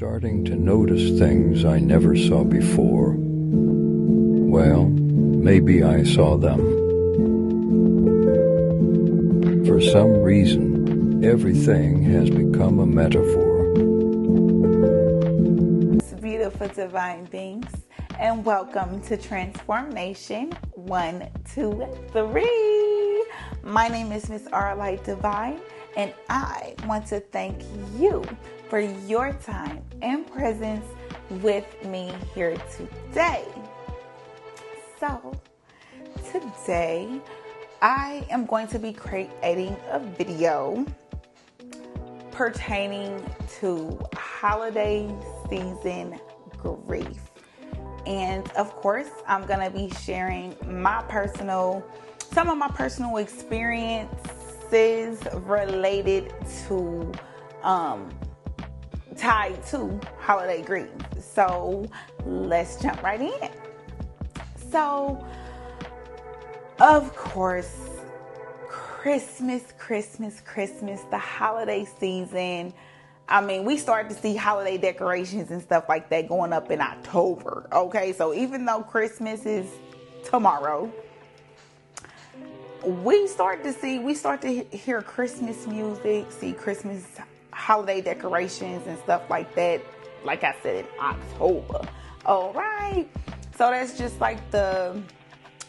starting to notice things I never saw before. Well, maybe I saw them. For some reason, everything has become a metaphor. Beautiful divine beings, and welcome to Transformation 1, 2, 3. My name is Miss Arlight Divine, and I want to thank you for your time and presence with me here today. So, today I am going to be creating a video pertaining to holiday season grief. And of course, I'm going to be sharing some of my personal experiences related to, tied to holiday grief. So let's jump right in. So, of course, Christmas, the holiday season. I mean, we start to see holiday decorations and stuff like that going up in October. Okay, so even though Christmas is tomorrow, we start to hear Christmas music, see Christmas holiday decorations and stuff like that. Like I said, in October. All right. So that's just like the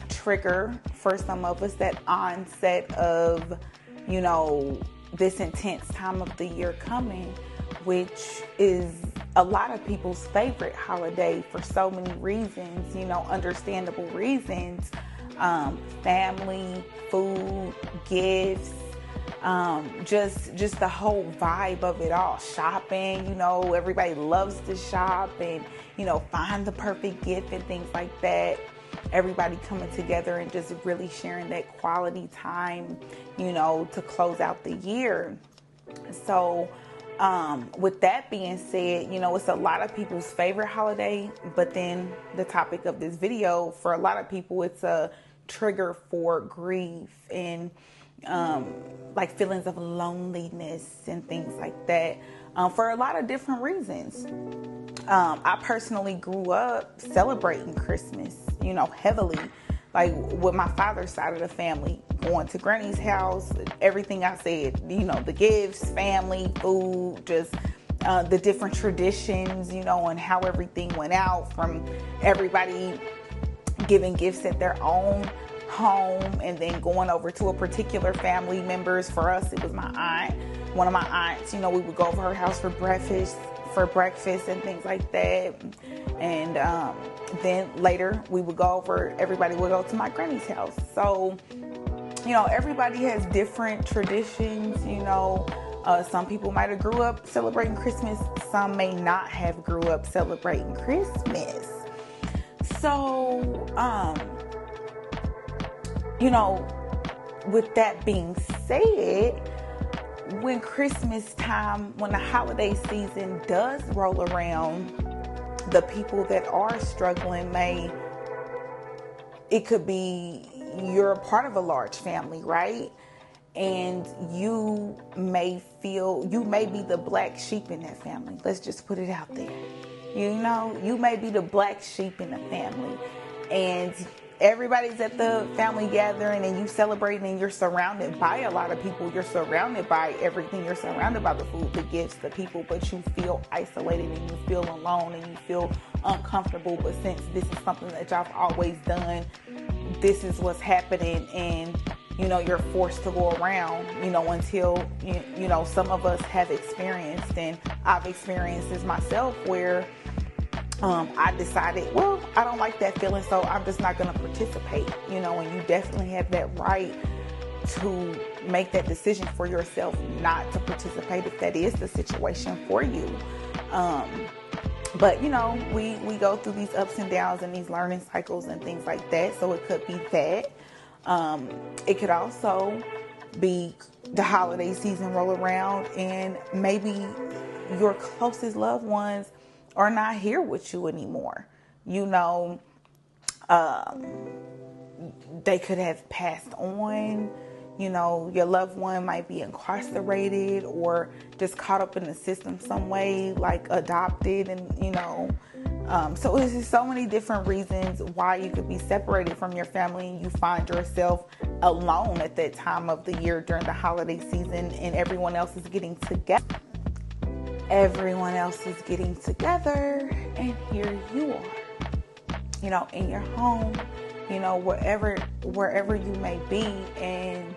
trigger for some of us, that onset of, this intense time of the year coming, which is a lot of people's favorite holiday for so many reasons, understandable reasons. Family, food, gifts, just the whole vibe of it all. Shopping, everybody loves to shop and, find the perfect gift and things like that. Everybody coming together and just really sharing that quality time, to close out the year. So, with that being said, it's a lot of people's favorite holiday, but then the topic of this video, for a lot of people, it's a trigger for grief and, like feelings of loneliness and things like that, for a lot of different reasons. I personally grew up celebrating Christmas, heavily, like with my father's side of the family, going to Granny's house, everything I said, the gifts, family, food, just the different traditions, and how everything went out, from everybody giving gifts at their own home and then going over to a particular family members. For us, it was my aunt, one of my aunts. We would go over her house for breakfast and things like that. And then later everybody would go to my granny's house. So, everybody has different traditions. Some people might have grew up celebrating Christmas. Some may not have grew up celebrating Christmas. So, with that being said, when Christmas time, when the holiday season does roll around, the people that are struggling it could be you're a part of a large family, right? And you may be the black sheep in that family. Let's just put it out there. You may be the black sheep in the family, and everybody's at the family gathering and you celebrating and you're surrounded by a lot of people. You're surrounded by everything. You're surrounded by the food, the gifts, the people, but you feel isolated and you feel alone and you feel uncomfortable. But since this is something that y'all have always done, this is what's happening, and you're forced to go around, until, some of us have experienced, and I've experienced this myself, where I decided, well, I don't like that feeling, so I'm just not going to participate, and you definitely have that right to make that decision for yourself not to participate if that is the situation for you. But, we go through these ups and downs and these learning cycles and things like that, so it could be that. It could also be the holiday season roll around and maybe your closest loved ones are not here with you anymore. They could have passed on. You know, your loved one might be incarcerated or just caught up in the system some way, like adopted, and so it's just so many different reasons why you could be separated from your family and you find yourself alone at that time of the year during the holiday season, and everyone else is getting together. Everyone else is getting together, and here you are, in your home, wherever you may be, and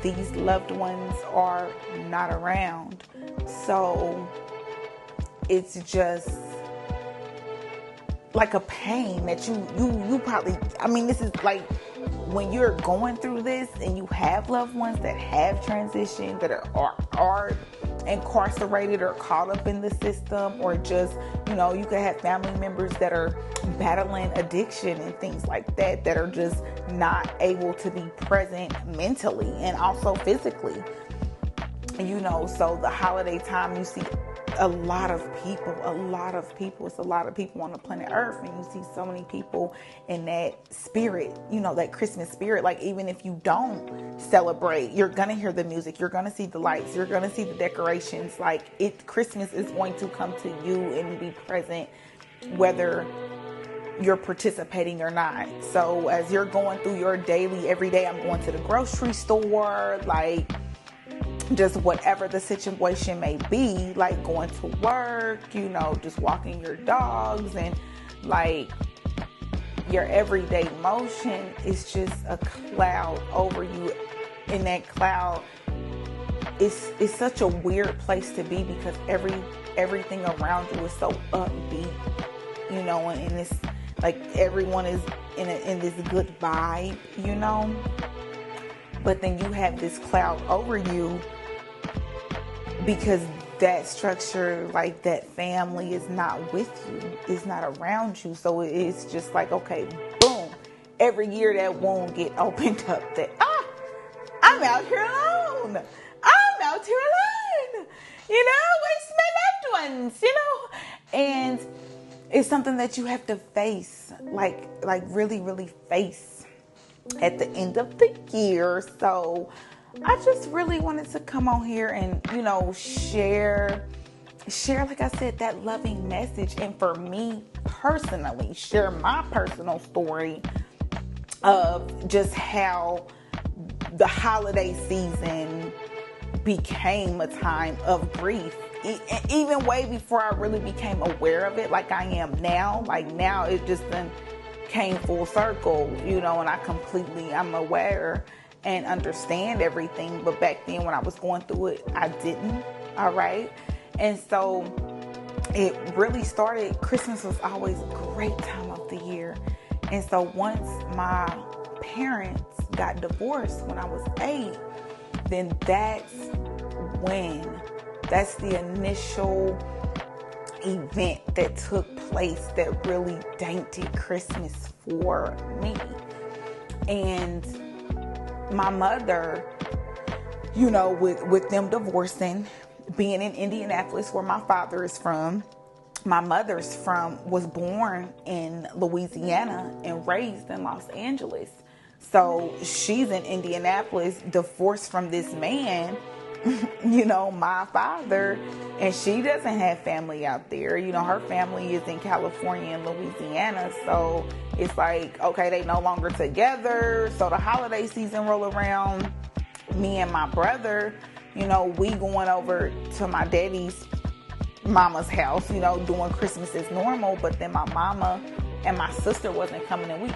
these loved ones are not around. So it's just like a pain that you probably, this is like when you're going through this and you have loved ones that have transitioned, that are incarcerated or caught up in the system, or just, you could have family members that are battling addiction and things like that are just not able to be present mentally and also physically. So the holiday time, you see a lot of people. It's a lot of people on the planet Earth, and you see so many people in that spirit, that Christmas spirit. Like, even if you don't celebrate, you're gonna hear the music, you're gonna see the lights, you're gonna see the decorations. Like, Christmas is going to come to you and be present whether you're participating or not. So as you're going through your daily, every day, I'm going to the grocery store, like, just whatever the situation may be, like going to work, just walking your dogs, and like your everyday motion is just a cloud over you. And that cloud is such a weird place to be, because everything around you is so upbeat, and it's like everyone is in this good vibe, but then you have this cloud over you because that structure, like that family, is not with you, is not around you. So it's just like, okay, boom, every year that wound get opened up, that I'm out here alone, where's my loved ones, and it's something that you have to face, like really, really face at the end of the year. So I just really wanted to come on here and, share, like I said, that loving message. And for me personally, share my personal story of just how the holiday season became a time of grief. Even way before I really became aware of it like I am now. Like, now it just came full circle, and I'm aware and understand everything. But back then when I was going through it, I didn't. All right. And so it really started. Christmas was always a great time of the year. And so once my parents got divorced when I was 8, then that's the initial event that took place that really dented Christmas for me. And my mother, with them divorcing, being in Indianapolis, where my father is from, my mother's was born in Louisiana and raised in Los Angeles. So she's in Indianapolis, divorced from this man, my father, and she doesn't have family out there. Her family is in California and Louisiana. So it's like, okay, they no longer together. So the holiday season roll around, me and my brother, we going over to my daddy's mama's house, doing Christmas as normal. But then my mama and my sister wasn't coming, and we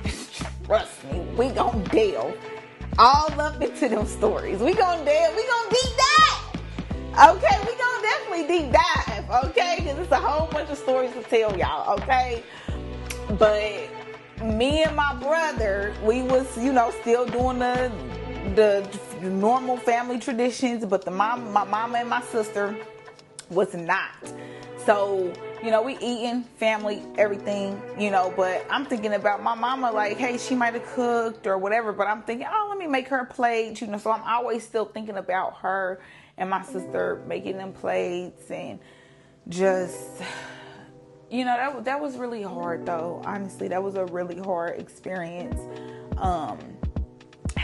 trust me, we gonna delve all up into them stories. We gonna deep dive. Okay, we gonna definitely deep dive. Okay, because it's a whole bunch of stories to tell y'all. Okay, but me and my brother, we was, still doing the normal family traditions, but my mama and my sister was not. So, we eating, family, everything, but I'm thinking about my mama, like, hey, she might have cooked or whatever, but I'm thinking, let me make her a plate, so I'm always still thinking about her and my sister making them plates, and just, that was really hard, though. Honestly, that was a really hard experience,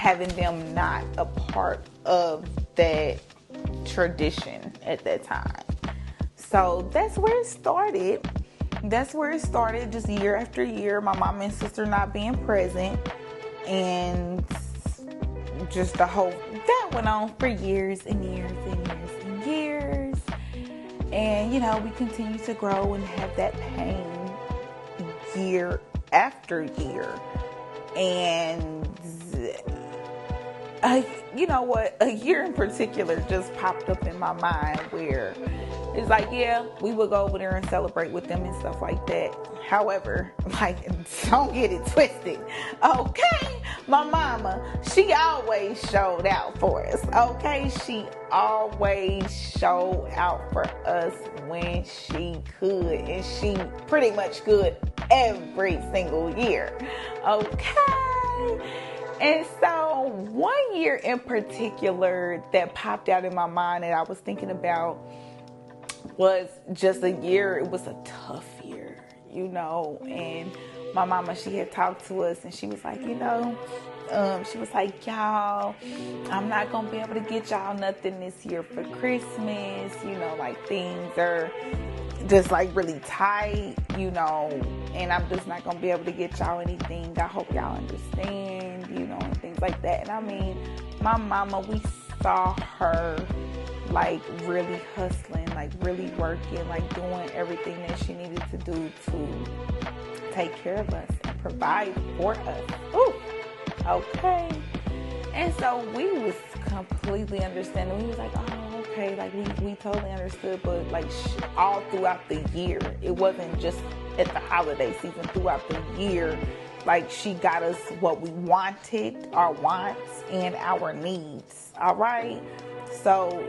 having them not a part of that tradition at that time. So that's where it started. Just year after year, my mom and sister not being present, and just that went on for years and years and years and years. And we continue to grow and have that pain year after year. And you know what? A year in particular just popped up in my mind where it's like, yeah, we would go over there and celebrate with them and stuff like that. However, don't get it twisted, okay? My mama, she always showed out for us, okay? She always showed out for us when she could, and she pretty much could every single year, okay? And so one year in particular that popped out in my mind that I was thinking about was just a year. It was a tough year, and my mama, she had talked to us and she was like, she was like, y'all, I'm not going to be able to get y'all nothing this year for Christmas. Things are just really tight, and I'm just not going to be able to get y'all anything. I hope y'all understand, and things like that. And I mean, my mama, we saw her really hustling, really working, doing everything that she needed to do to take care of us and provide for us. Ooh, okay. And so we was completely understanding. We was like, oh, okay, we totally understood, but all throughout the year, it wasn't just at the holiday season. Throughout the year, she got us what we wanted, our wants and our needs. All right. So,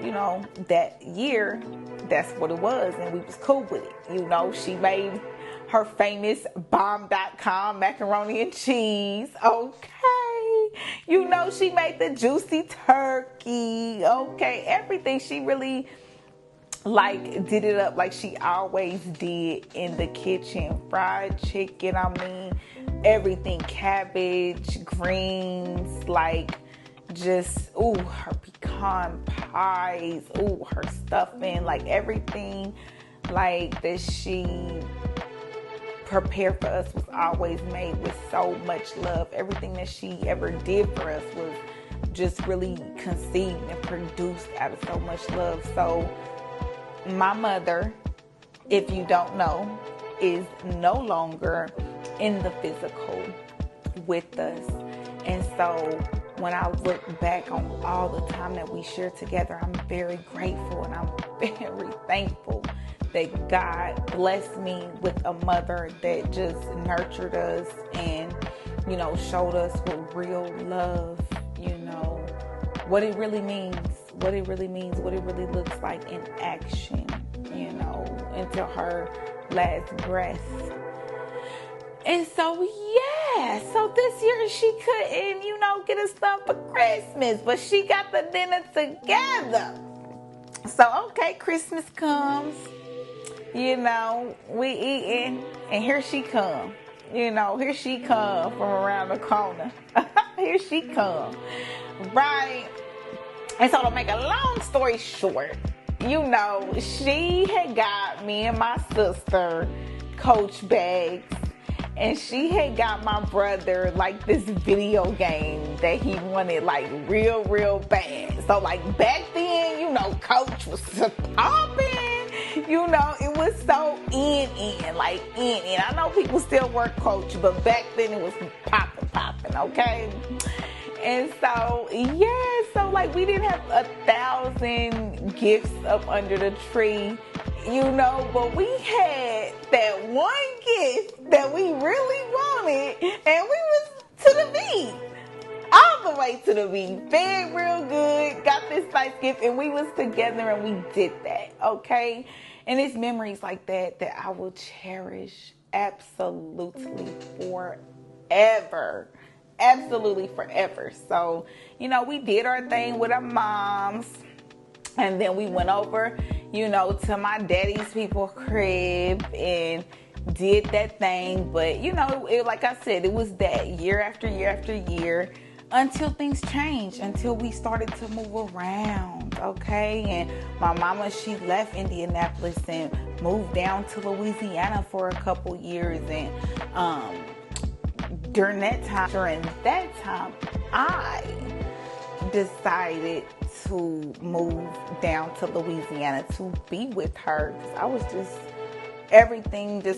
that year, that's what it was, and we was cool with it. She made her famous bomb.com macaroni and cheese, okay? She made the juicy turkey, okay? Everything, she really, did it up like she always did in the kitchen. Fried chicken, everything, cabbage, greens, her pecan pies, her stuffing, everything that she prepared for us was always made with so much love. Everything that she ever did for us was just really conceived and produced out of so much love. So my mother, if you don't know, is no longer in the physical with us. And so when I look back on all the time that we shared together, I'm very grateful and I'm very thankful that God blessed me with a mother that just nurtured us and, showed us what real love, what it really means, what it really looks like in action, until her last breath. And so, so this year she couldn't, get us stuff for Christmas, but she got the dinner together. So, okay, Christmas comes, we eating, and here she come. Here she come from around the corner. Here she come. Right? And so to make a long story short, she had got me and my sister Coach bags. And she had got my brother this video game that he wanted real, real bad. So back then, Coach was popping. It was so in. I know people still work Coach, but back then it was popping, okay? And so, we didn't have 1,000 gifts up under the tree, but we had that one gift that we really wanted, and we was to the beat. All the way to the beat. Fed real good, got this nice gift, and we was together and we did that, okay? And it's memories like that I will cherish absolutely forever. Absolutely forever. So, we did our thing with our moms, and then we went over, to my daddy's people crib and did that thing. But, like I said, it was that year after year after year. until things changed, until we started to move around, okay? And my mama, she left Indianapolis and moved down to Louisiana for a couple years. And during that time, I decided to move down to Louisiana to be with her, because I was just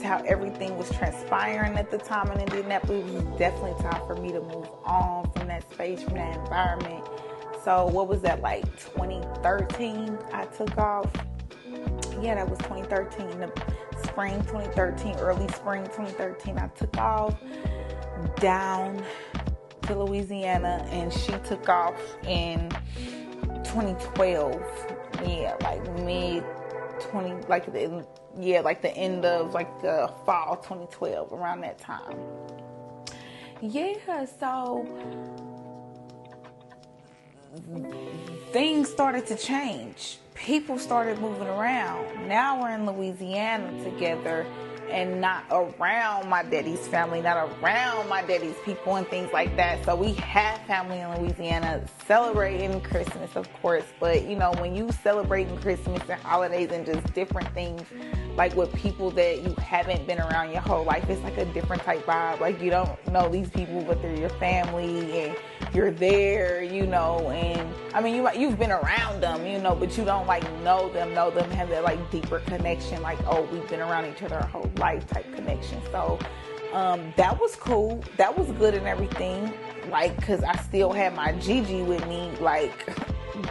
how everything was transpiring at the time in Indianapolis. It was definitely time for me to move on from that space, from that environment. So what was that, like 2013 I took off? Yeah, that was 2013, the spring 2013, early spring 2013, I took off down to Louisiana, and she took off in 2012. Yeah, like mid 20, like the end of like the fall 2012, around that time. Yeah, so things started to change. People started moving around. Now we're in Louisiana together, and not around my daddy's family, not around my daddy's people and things like that. So we have family in Louisiana celebrating Christmas, of course. But, you know, when you celebrating Christmas and holidays and just different things, like with people that you haven't been around your whole life, it's like a different type vibe. Like, you don't know these people, but they're your family, and you're there, you know. And I mean, you've been around them, you know, but you don't like know them, have that like deeper connection, like, oh, we've been around each other our whole life type connection. So that was cool, that was good and everything, like, because I still had my Gigi with me, like,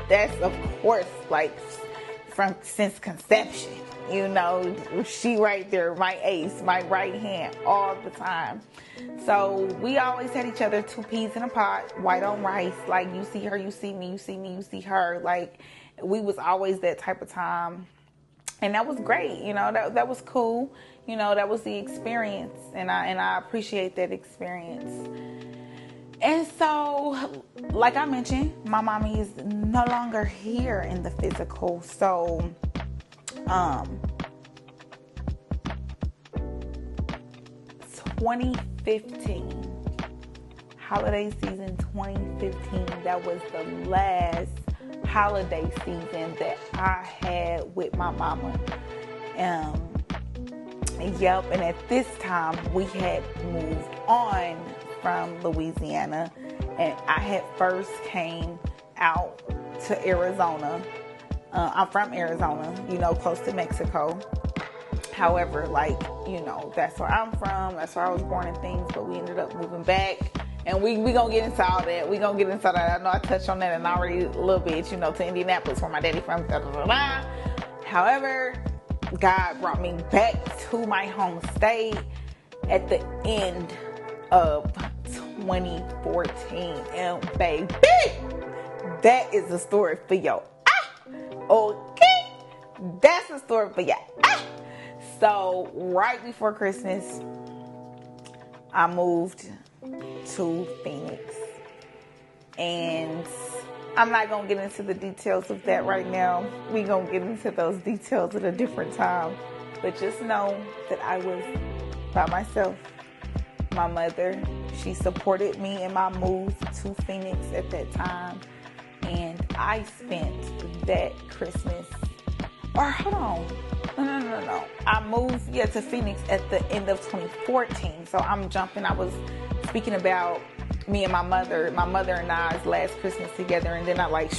that's of course, like, since conception, you know, she right there, my ace, my right hand, all the time. So we always had each other, two peas in a pot, white on rice. Like, you see her, you see me, you see me, you see her. Like, we was always that type of time. And that was great, you know, that was cool. You know, that was the experience, and I appreciate that experience. And so, like I mentioned, my mommy is no longer here in the physical. So, 2015, holiday season 2015, that was the last holiday season that I had with my mama. Yep, and at this time, we had moved on from Louisiana, and I had first came out to Arizona. I'm from Arizona, you know, close to Mexico. However, like, you know, that's where I'm from, that's where I was born and things, but we ended up moving back. And we gonna get into all that. We gonna get into that. I know I touched on that and already a little bit, you know, to Indianapolis, where my daddy from. However, God brought me back to my home state at the end of 2014. And baby, that is a story for y'all. Okay, that's a story for y'all. So right before Christmas, I moved to Phoenix, and I'm not gonna get into the details of that right now. We gonna get into those details at a different time, but just know that I was by myself. My mother, she supported me in my move to Phoenix at that time, and I spent that Christmas, or hold on, no. I moved, to Phoenix at the end of 2014. So I'm jumping. I was speaking about me and my mother and I's last Christmas together, and then I like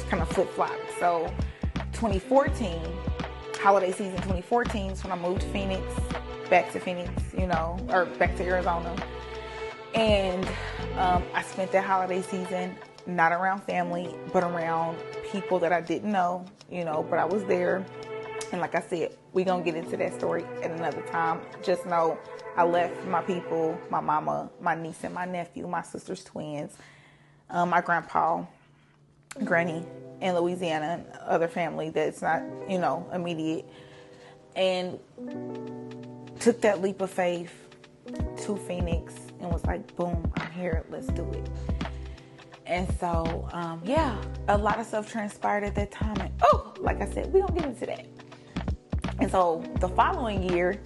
kind of flip-flopped. So 2014, holiday season 2014 is when I moved to back to Phoenix, you know, or back to Arizona. And I spent that holiday season not around family, but around people that I didn't know, you know, but I was there. And like I said, we're going to get into that story at another time. Just know I left my people, my mama, my niece and my nephew, my sister's twins, my grandpa, granny in Louisiana, and other family that's not, you know, immediate. And took that leap of faith to Phoenix and was like, boom, I'm here, let's do it. And so, a lot of stuff transpired at that time. And, like I said, we don't get into that. And so the following year,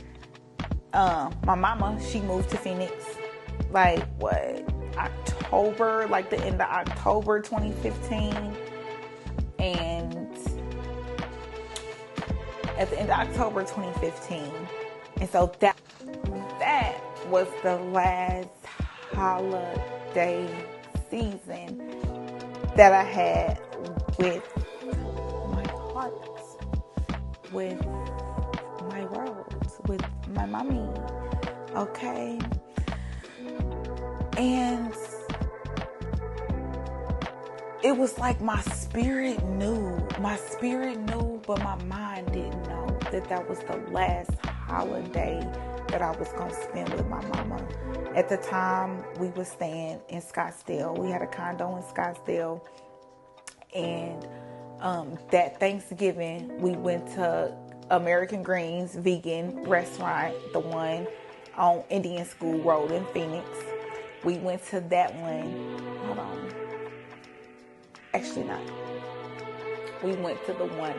my mama, she moved to Phoenix. Like, what? October, like the end of October 2015. And at the end of October 2015. And so that was the last holiday season that I had with my heart, with my world, with my mommy. Okay? And it was like my spirit knew, but my mind didn't know that was the last holiday that I was going to spend with my mama. At the time, we were staying in Scottsdale. We had a condo in Scottsdale. And that Thanksgiving, we went to American Greens vegan restaurant, the one on Indian School Road in Phoenix. We went to that one. Hold on. Actually not. We went to the one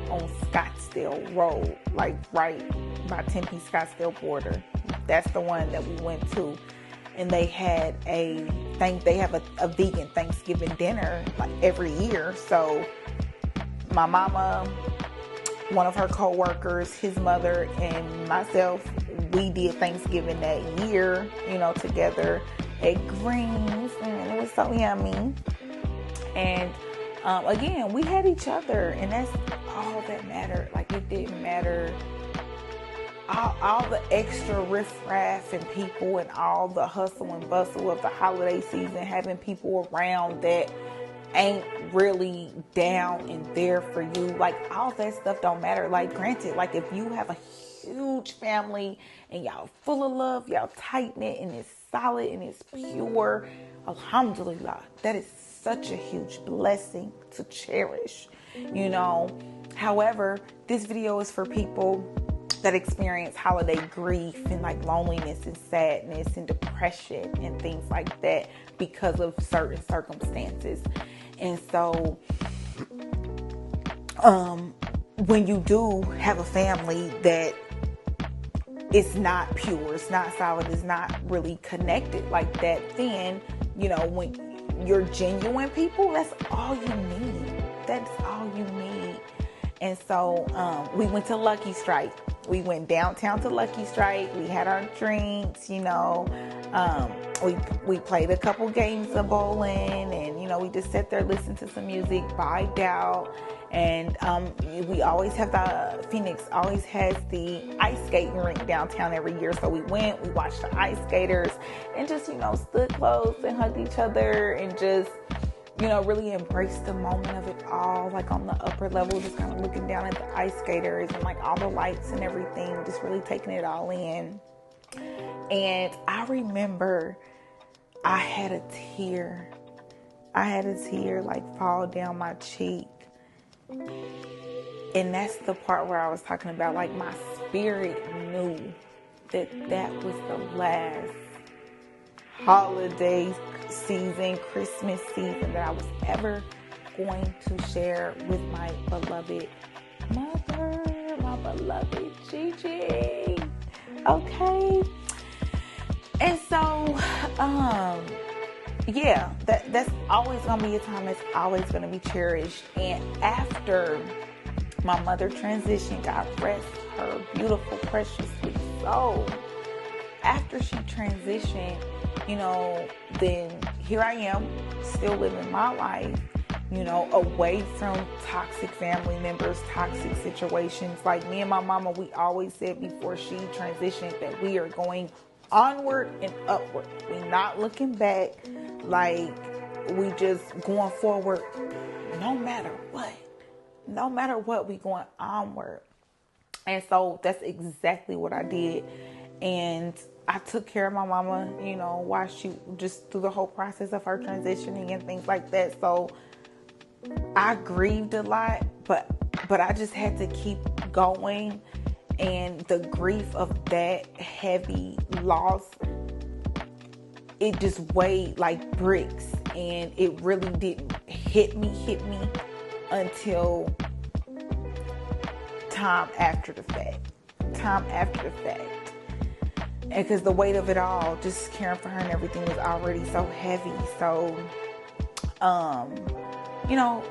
on Scottsdale Road, like right by Tempe Scottsdale border. That's the one that we went to. And they had they have a vegan Thanksgiving dinner like every year. So my mama, one of her co-workers, his mother, and myself, we did Thanksgiving that year, together at Greens, and it was so yummy. And again, we had each other, and that's all that mattered. Like, it didn't matter all the extra riffraff and people and all the hustle and bustle of the holiday season, having people around that ain't really down and there for you. Like, all that stuff don't matter. Like, granted, like, if you have a huge family and y'all full of love, y'all tight-knit and it's solid and it's pure, alhamdulillah, that is such a huge blessing to cherish, However, this video is for people that experience holiday grief and like loneliness and sadness and depression and things like that because of certain circumstances. And so when you do have a family that it's not pure, it's not solid, it's not really connected like that, then when you're genuine people, that's all you need. That's all you need. And so we went to Lucky Strike. We went downtown to Lucky Strike. We had our drinks, we played a couple games of bowling, and we just sat there, listened to some music, vibed out. And we always have Phoenix always has the ice skating rink downtown every year. So we went, we watched the ice skaters, and just stood close and hugged each other, and just really embraced the moment of it all, like on the upper level, just kind of looking down at the ice skaters and like all the lights and everything, just really taking it all in. And I remember I had a tear like fall down my cheek. And that's the part where I was talking about, like, my spirit knew that was the last holiday season, Christmas season that I was ever going to share with my beloved mother, my beloved Gigi. Okay. And so, that's always going to be a time that's always going to be cherished. And after my mother transitioned, God rest her beautiful, precious sweet soul. After she transitioned, then here I am, still living my life, away from toxic family members, toxic situations. Like, me and my mama, we always said before she transitioned that we are going onward and upward. We're not looking back. Like, we just going forward no matter what. No matter what, we going onward. And so that's exactly what I did. And I took care of my mama, while she just through the whole process of her transitioning and things like that. So I grieved a lot, but I just had to keep going. And the grief of that heavy loss, it just weighed like bricks, and it really didn't hit me until time after the fact. because the weight of it all, just caring for her and everything, was already so heavy. So, you know,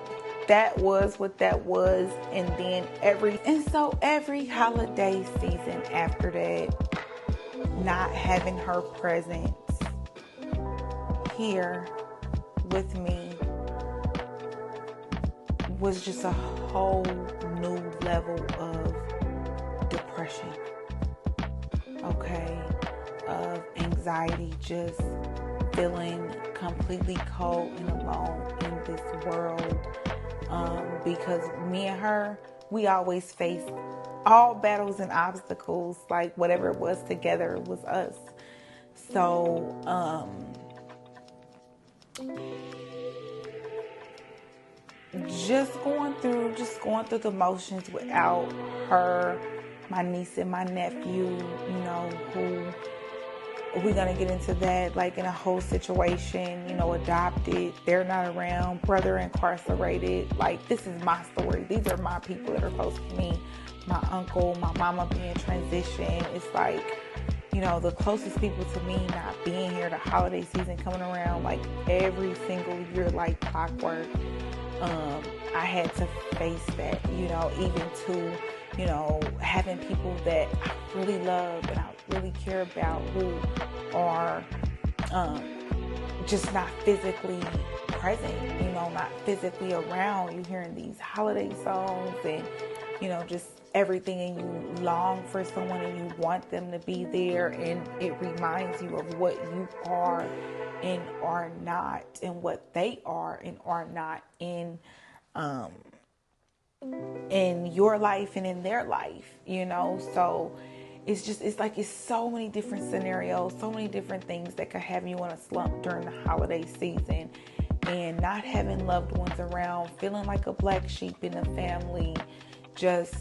that was what that was. And then every holiday season after that, not having her presence here with me was just a whole new level of depression, okay, of anxiety, just feeling completely cold and alone in this world, because me and her, we always faced all battles and obstacles, like whatever it was together, it was us. So, just going through the motions without her, my niece and my nephew, you know, who we're gonna get into that, like in a whole situation, you know, adopted, they're not around, brother incarcerated. Like, this is my story. These are my people that are close to me. My uncle, my mama being transitioned. It's like, you know, the closest people to me not being here, the holiday season coming around like every single year like clockwork. I had to face that, you know, even to, you know, having people that I really love and I really care about who are just not physically present, you know, not physically around. You hearing these holiday songs and, you know, just everything, and you long for someone and you want them to be there, and it reminds you of what you are and are not, and what they are and are not in your life and in their life, you know. So it's like it's so many different scenarios, so many different things that could have you in a slump during the holiday season, and not having loved ones around, feeling like a black sheep in the family. Just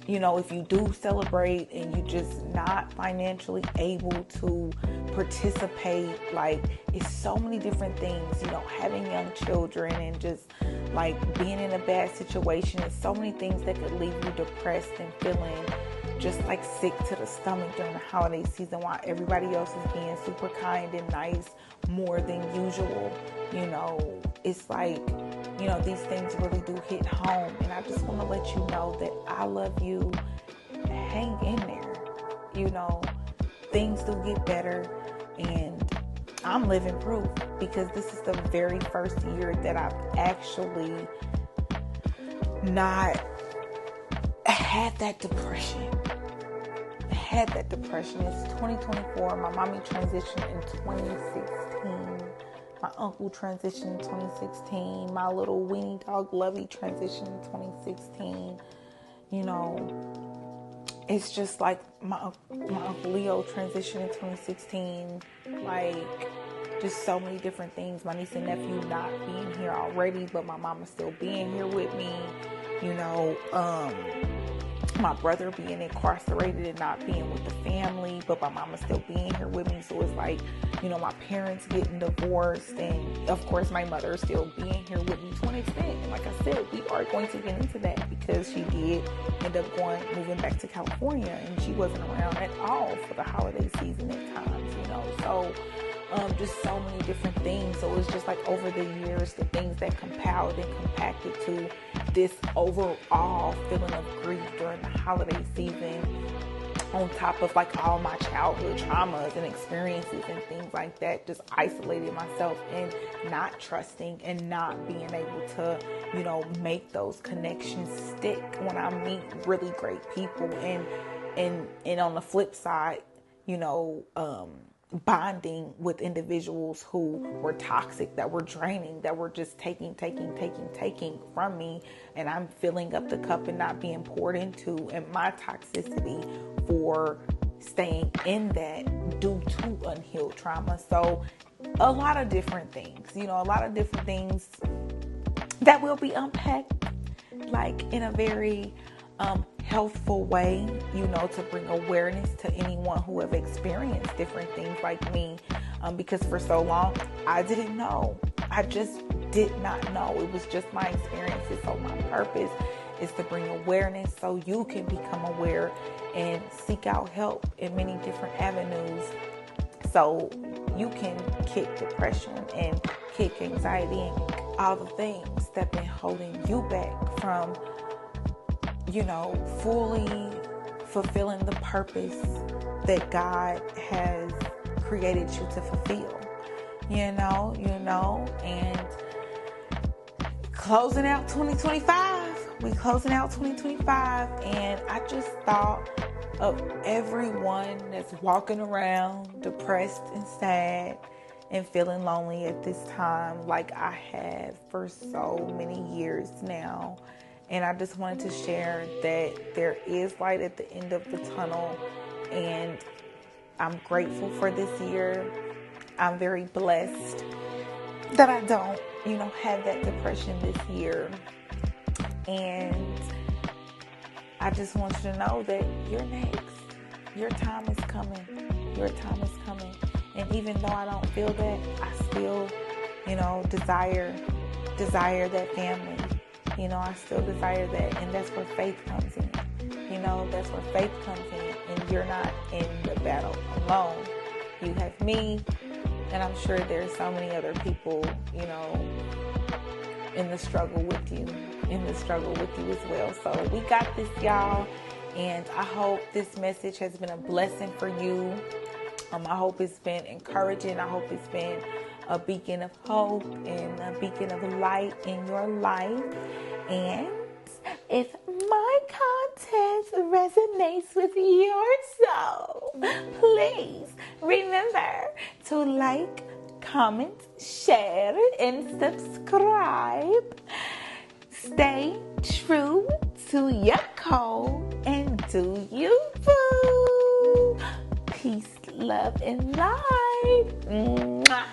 you know, if you do celebrate and you just not financially able to participate, like, it's so many different things, you know, having young children and just like being in a bad situation. It's so many things that could leave you depressed and feeling just like sick to the stomach during the holiday season, while everybody else is being super kind and nice more than usual. You know, it's like, you know, these things really do hit home, and I just want to let you know that I love you. Hang in there. You know, things do get better, and I'm living proof, because this is the very first year that I've actually not had that depression. It's 2024. My mommy transitioned in 2016. My uncle transitioned in 2016. My little weenie dog Lovey transitioned in 2016. You know, it's just like my Uncle Leo transitioned in 2016. Like, just so many different things. My niece and nephew not being here already, but my mama still being here with me. You know, my brother being incarcerated and not being with the family, but my mama still being here with me. So it's like, you know, my parents getting divorced, and of course my mother still being here with me to an extent. And like I said, we are going to get into that, because she did end up moving back to California, and she wasn't around at all for the holiday season at times, you know. So just so many different things. So it's just like over the years, the things that compiled and compacted to this overall feeling of grief during the holiday season, on top of like all my childhood traumas and experiences and things like that, just isolated myself and not trusting and not being able to, you know, make those connections stick when I meet really great people. And on the flip side, you know, bonding with individuals who were toxic, that were draining, that were just taking from me, and I'm filling up the cup and not being poured into, and my toxicity for staying in that due to unhealed trauma. So a lot of different things, you know, that will be unpacked, like in a very healthful way, you know, to bring awareness to anyone who have experienced different things like me, because for so long I didn't know. I just did not know. It was just my experiences. So my purpose is to bring awareness so you can become aware and seek out help in many different avenues, so you can kick depression and kick anxiety and all the things that have been holding you back from, fully fulfilling the purpose that God has created you to fulfill. And closing out 2025. We closing out 2025, and I just thought of everyone that's walking around depressed and sad and feeling lonely at this time, like I have for so many years now. And I just wanted to share that there is light at the end of the tunnel, and I'm grateful for this year. I'm very blessed that I don't, have that depression this year. And I just want you to know that you're next. Your time is coming. Your time is coming. And even though I don't feel that, I still, desire that family. I still desire that. And that's where faith comes in. That's where faith comes in. And you're not in the battle alone. You have me. And I'm sure there's so many other people, in the struggle with you as well. So we got this, y'all. And I hope this message has been a blessing for you. I hope it's been encouraging. I hope it's been a beacon of hope and a beacon of light in your life. And if my content resonates with your soul, please remember to like, comment, share, and subscribe. Stay true to your code and do you, boo. Peace, love, and light. Mwah.